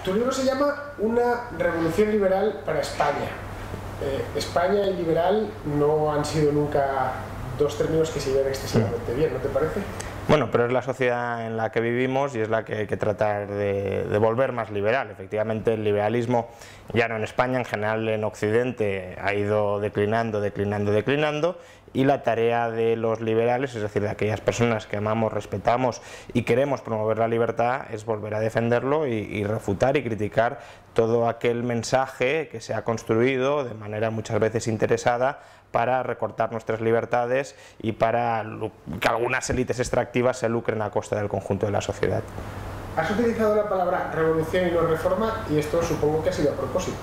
Tu libro se llama Una revolución liberal para España. España y liberal no han sido nunca dos términos que se llevan excesivamente bien, ¿no te parece? Bueno, pero es la sociedad en la que vivimos y es la que hay que tratar de volver más liberal. Efectivamente, el liberalismo, ya no en España, en general en Occidente, ha ido declinando, y la tarea de los liberales, es decir, de aquellas personas que amamos, respetamos y queremos promover la libertad, es volver a defenderlo y refutar y criticar todo aquel mensaje que se ha construido de manera muchas veces interesada para recortar nuestras libertades y para que algunas élites extractivas se lucren a costa del conjunto de la sociedad. Has utilizado la palabra revolución y no reforma, y esto supongo que ha sido a propósito.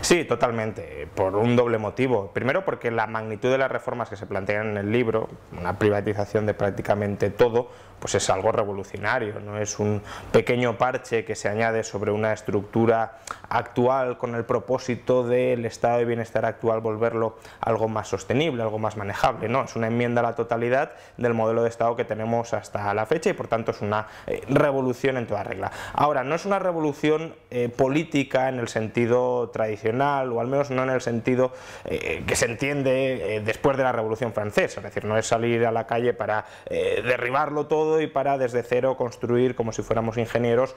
Sí, totalmente, por un doble motivo. Primero, porque la magnitud de las reformas que se plantean en el libro, una privatización de prácticamente todo, pues es algo revolucionario, no es un pequeño parche que se añade sobre una estructura actual con el propósito del estado de bienestar actual volverlo algo más sostenible, algo más manejable. No, es una enmienda a la totalidad del modelo de estado que tenemos hasta la fecha y por tanto es una revolución en toda regla. Ahora, no es una revolución política en el sentido tradicional, o al menos no en el sentido que se entiende después de la Revolución Francesa, es decir, no es salir a la calle para derribarlo todo y para desde cero construir, como si fuéramos ingenieros,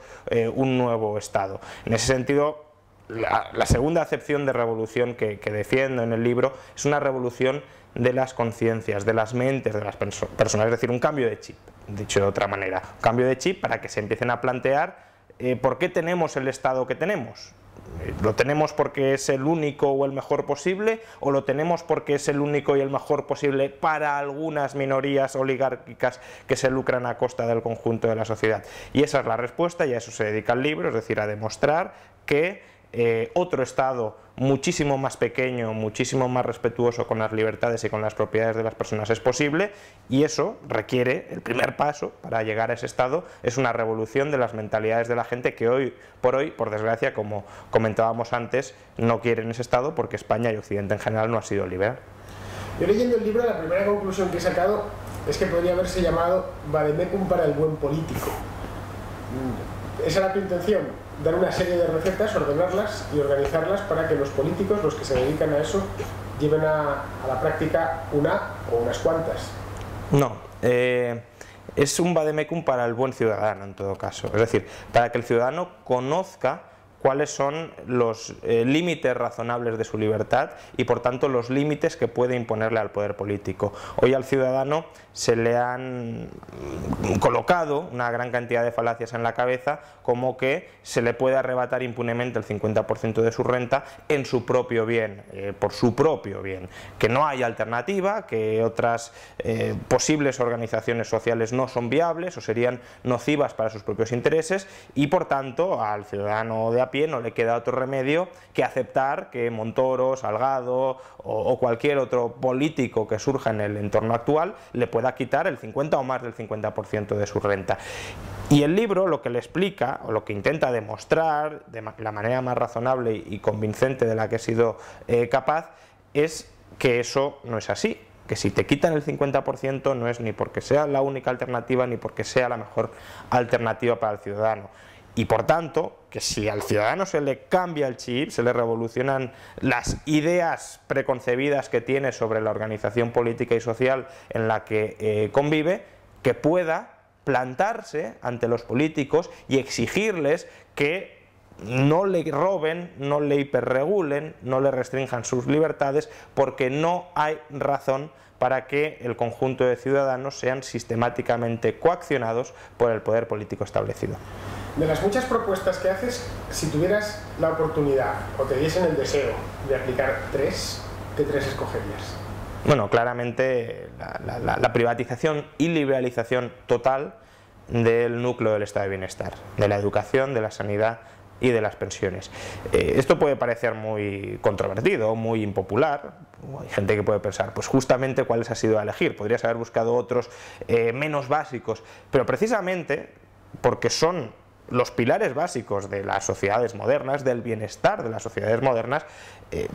un nuevo Estado. En ese sentido, la segunda acepción de revolución que defiendo en el libro es una revolución de las conciencias, de las mentes de las personas, es decir, un cambio de chip, dicho de otra manera, un cambio de chip para que se empiecen a plantear por qué tenemos el Estado que tenemos. ¿Lo tenemos porque es el único o el mejor posible, o lo tenemos porque es el único y el mejor posible para algunas minorías oligárquicas que se lucran a costa del conjunto de la sociedad? Y esa es la respuesta, y a eso se dedica el libro, es decir, a demostrar que otro Estado muchísimo más pequeño, muchísimo más respetuoso con las libertades y con las propiedades de las personas es posible, y eso requiere, el primer paso para llegar a ese Estado es una revolución de las mentalidades de la gente que hoy, por desgracia, como comentábamos antes, no quieren ese Estado porque España y Occidente en general no ha sido liberal. Yo, leyendo el libro, la primera conclusión que he sacado es que podría haberse llamado Vademecum para el buen político. ¿Esa era tu intención? Dar una serie de recetas, ordenarlas y organizarlas para que los políticos, los que se dedican a eso, lleven a la práctica una o unas cuantas. No, es un vademecum para el buen ciudadano en todo caso, es decir, para que el ciudadano conozca cuáles son los límites razonables de su libertad y por tanto los límites que puede imponerle al poder político. Hoy al ciudadano se le han colocado una gran cantidad de falacias en la cabeza, como que se le puede arrebatar impunemente el 50% de su renta en su propio bien, por su propio bien, que no hay alternativa, que otras posibles organizaciones sociales no son viables o serían nocivas para sus propios intereses, y por tanto al ciudadano de a pie no le queda otro remedio que aceptar que Montoro, Salgado o cualquier otro político que surja en el entorno actual le pueda quitar el 50 o más del 50% de su renta. Y el libro lo que le explica, o lo que intenta demostrar de la manera más razonable y convincente de la que he sido capaz, es que eso no es así, que si te quitan el 50% no es ni porque sea la única alternativa ni porque sea la mejor alternativa para el ciudadano. Y por tanto, que si al ciudadano se le cambia el chip, se le revolucionan las ideas preconcebidas que tiene sobre la organización política y social en la que convive, que pueda plantarse ante los políticos y exigirles que no le roben, no le hiperregulen, no le restrinjan sus libertades, porque no hay razón para que el conjunto de ciudadanos sean sistemáticamente coaccionados por el poder político establecido. De las muchas propuestas que haces, si tuvieras la oportunidad o te diesen el deseo de aplicar tres, ¿qué tres escogerías? Bueno, claramente la privatización y liberalización total del núcleo del estado de bienestar, de la educación, de la sanidad y de las pensiones. Esto puede parecer muy controvertido, muy impopular. Hay gente que puede pensar, pues justamente cuáles ha sido a elegir, podrías haber buscado otros menos básicos, pero precisamente porque son los pilares básicos de las sociedades modernas, del bienestar de las sociedades modernas,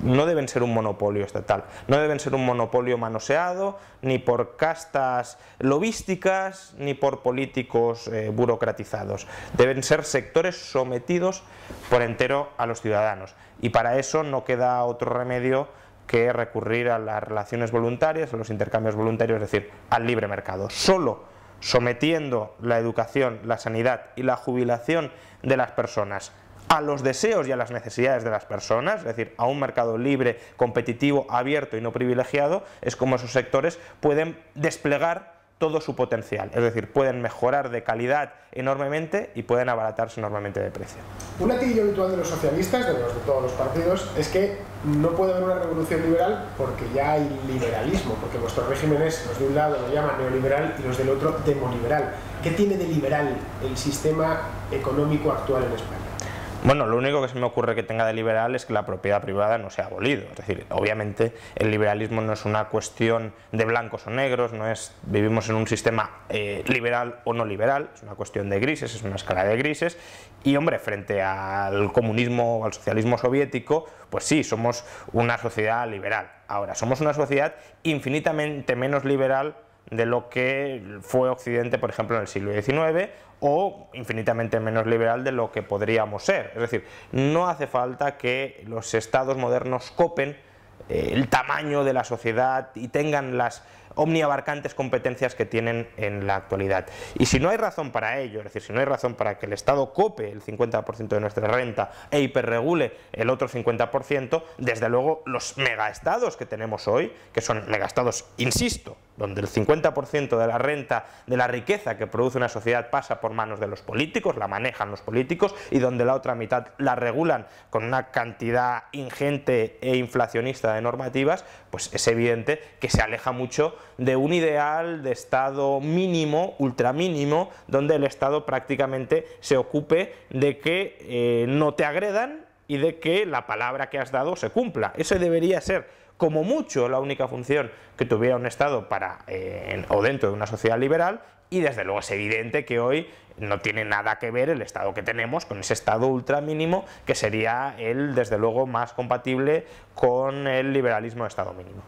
no deben ser un monopolio estatal, no deben ser un monopolio manoseado ni por castas lobísticas ni por políticos burocratizados. Deben ser sectores sometidos por entero a los ciudadanos, y para eso no queda otro remedio que recurrir a las relaciones voluntarias, a los intercambios voluntarios, es decir, al libre mercado. Solo sometiendo la educación, la sanidad y la jubilación de las personas a los deseos y a las necesidades de las personas, es decir, a un mercado libre, competitivo, abierto y no privilegiado, es como esos sectores pueden desplegar todo su potencial, es decir, pueden mejorar de calidad enormemente y pueden abaratarse enormemente de precio. Un latiguillo habitual de los socialistas, de todos los partidos, es que no puede haber una revolución liberal porque ya hay liberalismo, porque vuestros regímenes, los de un lado lo llaman neoliberal y los del otro demoliberal. ¿Qué tiene de liberal el sistema económico actual en España? Bueno, lo único que se me ocurre que tenga de liberal es que la propiedad privada no se ha abolido. Es decir, obviamente el liberalismo no es una cuestión de blancos o negros, no es vivimos en un sistema liberal o no liberal, es una cuestión de grises, es una escala de grises. Y hombre, frente al comunismo o al socialismo soviético, pues sí, somos una sociedad liberal. Ahora, somos una sociedad infinitamente menos liberal de lo que fue Occidente, por ejemplo, en el siglo XIX, o infinitamente menos liberal de lo que podríamos ser. Es decir, no hace falta que los estados modernos copen el tamaño de la sociedad y tengan las omniabarcantes competencias que tienen en la actualidad. Y si no hay razón para ello, es decir, si no hay razón para que el Estado cope el 50% de nuestra renta e hiperregule el otro 50%, desde luego los megaestados que tenemos hoy, que son megaestados, insisto, donde el 50% de la renta, de la riqueza que produce una sociedad pasa por manos de los políticos, la manejan los políticos, y donde la otra mitad la regulan con una cantidad ingente e inflacionista de normativas, pues es evidente que se aleja mucho de un ideal de Estado mínimo, ultramínimo, donde el Estado prácticamente se ocupe de que no te agredan y de que la palabra que has dado se cumpla. Eso debería ser como mucho la única función que tuviera un Estado o dentro de una sociedad liberal, y desde luego es evidente que hoy no tiene nada que ver el Estado que tenemos con ese Estado ultramínimo, que sería el, desde luego, más compatible con el liberalismo de Estado mínimo.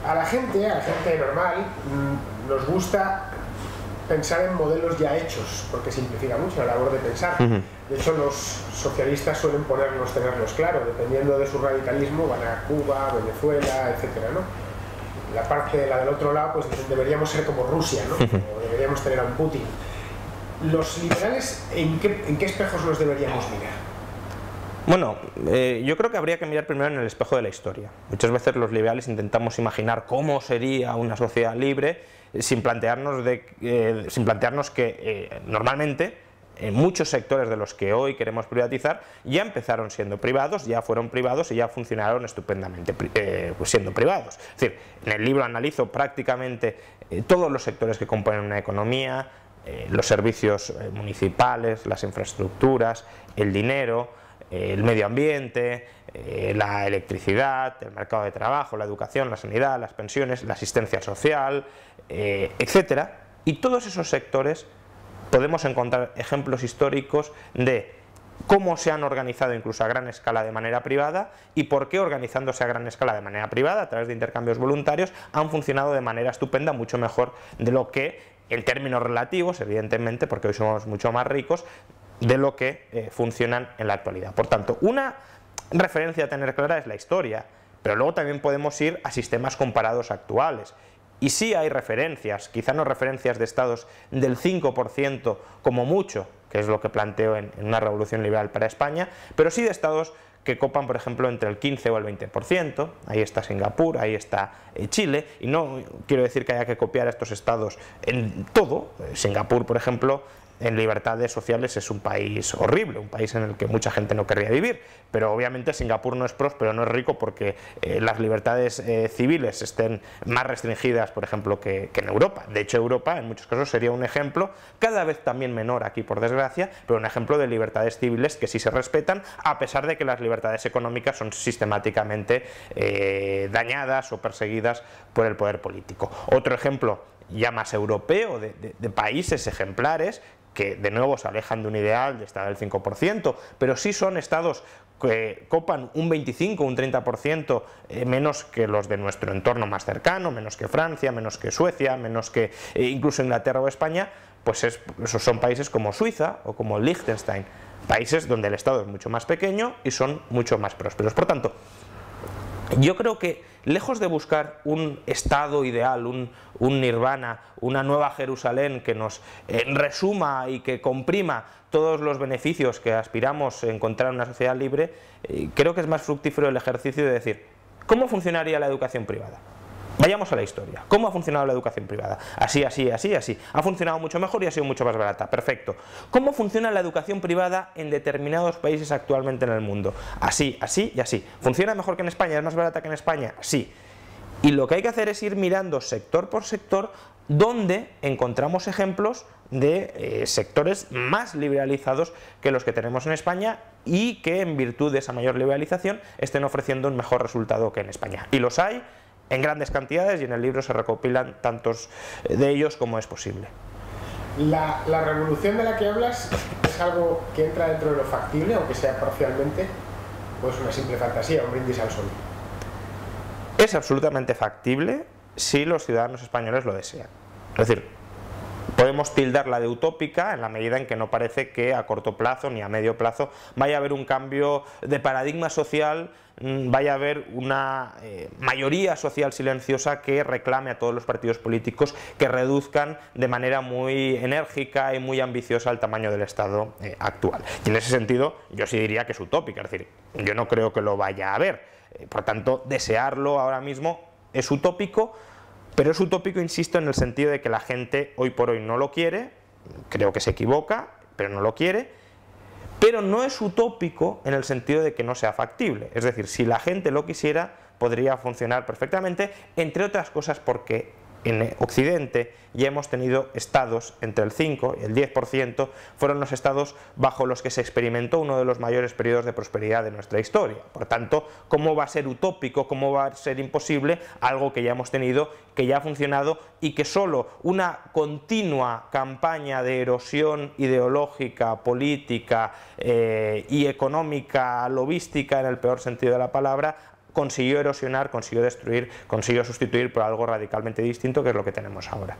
A la gente normal, nos gusta pensar en modelos ya hechos, porque simplifica mucho la labor de pensar. De hecho, los socialistas suelen tenerlos claro, dependiendo de su radicalismo, van a Cuba, Venezuela, etcétera, ¿no? La del otro lado, pues dicen, deberíamos ser como Rusia, ¿no? O deberíamos tener a un Putin. Los liberales, ¿en qué espejos los deberíamos mirar? Bueno, yo creo que habría que mirar primero en el espejo de la historia. Muchas veces los liberales intentamos imaginar cómo sería una sociedad libre sin plantearnos que normalmente muchos sectores de los que hoy queremos privatizar ya empezaron siendo privados, ya fueron privados y ya funcionaron estupendamente siendo privados. Es decir, en el libro analizo prácticamente todos los sectores que componen una economía, los servicios municipales, las infraestructuras, el dinero, el medio ambiente, la electricidad, el mercado de trabajo, la educación, la sanidad, las pensiones, la asistencia social, etcétera. Y todos esos sectores podemos encontrar ejemplos históricos de cómo se han organizado incluso a gran escala de manera privada y por qué, organizándose a gran escala de manera privada a través de intercambios voluntarios, han funcionado de manera estupenda, mucho mejor de lo que, en términos relativos, evidentemente, porque hoy somos mucho más ricos, de lo que funcionan en la actualidad. Por tanto, una referencia a tener clara es la historia, pero luego también podemos ir a sistemas comparados actuales. Y sí hay referencias, quizá no referencias de estados del 5% como mucho, que es lo que planteo en una revolución liberal para España, pero sí de estados que copan, por ejemplo, entre el 15 o el 20%, ahí está Singapur, ahí está Chile, y no quiero decir que haya que copiar a estos estados en todo. Singapur, por ejemplo, en libertades sociales es un país horrible, un país en el que mucha gente no querría vivir, pero obviamente Singapur no es próspero, no es rico porque las libertades civiles estén más restringidas, por ejemplo, que en Europa. De hecho, Europa en muchos casos sería un ejemplo, cada vez también menor aquí por desgracia, pero un ejemplo de libertades civiles que sí se respetan, a pesar de que las libertades económicas son sistemáticamente dañadas o perseguidas por el poder político. Otro ejemplo ya más europeo de países ejemplares que de nuevo se alejan de un ideal de estar del 5%, pero sí son estados que copan un 25 o un 30% menos que los de nuestro entorno más cercano, menos que Francia, menos que Suecia, menos que incluso Inglaterra o España, pues esos son países como Suiza o como Liechtenstein, países donde el Estado es mucho más pequeño y son mucho más prósperos. Por tanto, yo creo que lejos de buscar un estado ideal, un nirvana, una nueva Jerusalén que nos resuma y que comprima todos los beneficios que aspiramos a encontrar en una sociedad libre, creo que es más fructífero el ejercicio de decir, ¿cómo funcionaría la educación privada? Vayamos a la historia. ¿Cómo ha funcionado la educación privada? Así, así, así, así. Ha funcionado mucho mejor y ha sido mucho más barata. Perfecto. ¿Cómo funciona la educación privada en determinados países actualmente en el mundo? Así, así y así. ¿Funciona mejor que en España? ¿Es más barata que en España? Sí. Y lo que hay que hacer es ir mirando sector por sector donde encontramos ejemplos de sectores más liberalizados que los que tenemos en España y que en virtud de esa mayor liberalización estén ofreciendo un mejor resultado que en España. Y los hay en grandes cantidades y en el libro se recopilan tantos de ellos como es posible. La revolución de la que hablas es algo que entra dentro de lo factible, aunque sea parcialmente, o es una simple fantasía, un brindis al sol. Es absolutamente factible si los ciudadanos españoles lo desean. Es decir, podemos tildarla de utópica en la medida en que no parece que a corto plazo ni a medio plazo vaya a haber un cambio de paradigma social, vaya a haber una mayoría social silenciosa que reclame a todos los partidos políticos que reduzcan de manera muy enérgica y muy ambiciosa el tamaño del Estado actual. Y en ese sentido yo sí diría que es utópica, es decir, yo no creo que lo vaya a haber. Por tanto, desearlo ahora mismo es utópico, pero es utópico, insisto, en el sentido de que la gente hoy por hoy no lo quiere, creo que se equivoca, pero no lo quiere, pero no es utópico en el sentido de que no sea factible. Es decir, si la gente lo quisiera, podría funcionar perfectamente, entre otras cosas porque en Occidente ya hemos tenido estados entre el 5 y el 10%, fueron los estados bajo los que se experimentó uno de los mayores periodos de prosperidad de nuestra historia. Por tanto, ¿cómo va a ser utópico, cómo va a ser imposible algo que ya hemos tenido, que ya ha funcionado y que solo una continua campaña de erosión ideológica, política y económica, lobística en el peor sentido de la palabra, consiguió erosionar, consiguió destruir, consiguió sustituir por algo radicalmente distinto, que es lo que tenemos ahora?